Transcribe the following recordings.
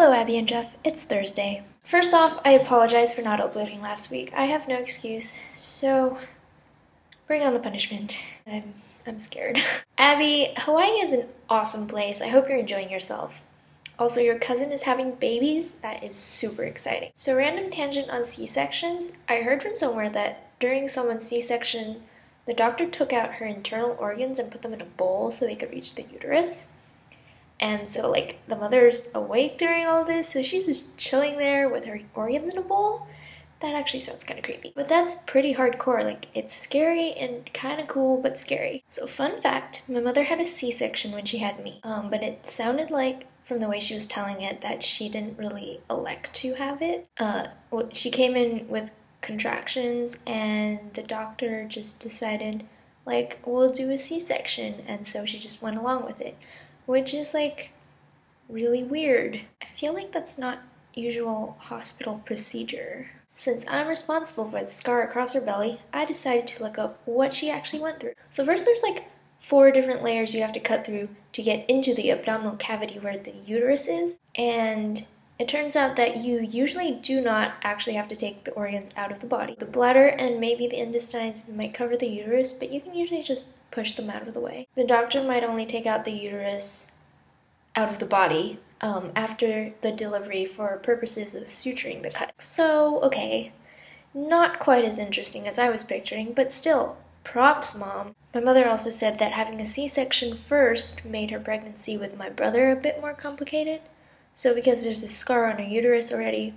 Hello, Abby and Jeff. It's Thursday. First off, I apologize for not uploading last week. I have no excuse, so bring on the punishment. I'm scared. Abby, Hawaii is an awesome place. I hope you're enjoying yourself. Also, your cousin is having babies. That is super exciting. So, random tangent on C-sections. I heard from somewhere that during someone's C-section, the doctor took out her internal organs and put them in a bowl so they could reach the uterus. And so, the mother's awake during all this, so she's just chilling there with her organs in a bowl. That actually sounds kind of creepy. But that's pretty hardcore. It's scary and kind of cool, but scary. So, fun fact, my mother had a C-section when she had me. But it sounded like, from the way she was telling it, that she didn't really elect to have it. She came in with contractions, and the doctor just decided, we'll do a C-section. And so she just went along with it. Which is, really weird. I feel like that's not usual hospital procedure. Since I'm responsible for the scar across her belly, I decided to look up what she actually went through. So first there's 4 different layers you have to cut through to get into the abdominal cavity where the uterus is. And it turns out that you usually do not actually have to take the organs out of the body. The bladder and maybe the intestines might cover the uterus, but you can usually just push them out of the way. The doctor might only take out the uterus out of the body after the delivery for purposes of suturing the cut. So, okay, not quite as interesting as I was picturing, but still, props, Mom. My mother also said that having a C-section first made her pregnancy with my brother a bit more complicated. So because there's a scar on her uterus already,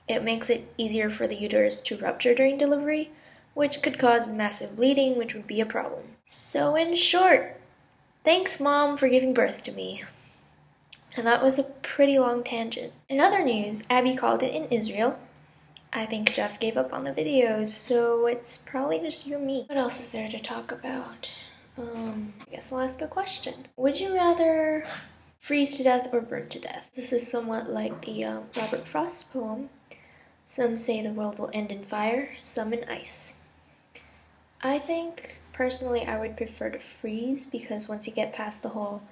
it makes it easier for the uterus to rupture during delivery, which could cause massive bleeding, which would be a problem. So in short, thanks, Mom, for giving birth to me. And that was a pretty long tangent. In other news, Abby called it in Israel. I think Jeff gave up on the videos, so it's probably just you and me. What else is there to talk about? I guess I'll ask a question. Would you rather freeze to death or burn to death? This is somewhat like the Robert Frost poem. Some say the world will end in fire, some in ice. I think, personally, I would prefer to freeze because once you get past the whole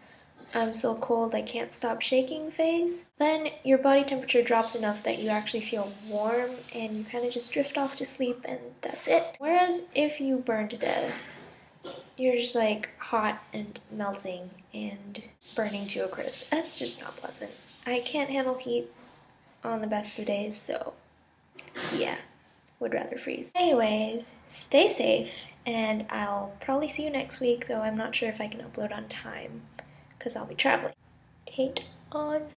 I'm so cold I can't stop shaking phase, then your body temperature drops enough that you actually feel warm and you kind of just drift off to sleep and that's it. Whereas if you burn to death, you're just hot and melting and burning to a crisp. That's just not pleasant. I can't handle heat on the best of days, so yeah, would rather freeze. Anyways, stay safe, and I'll probably see you next week, though I'm not sure if I can upload on time because I'll be traveling. Kate on.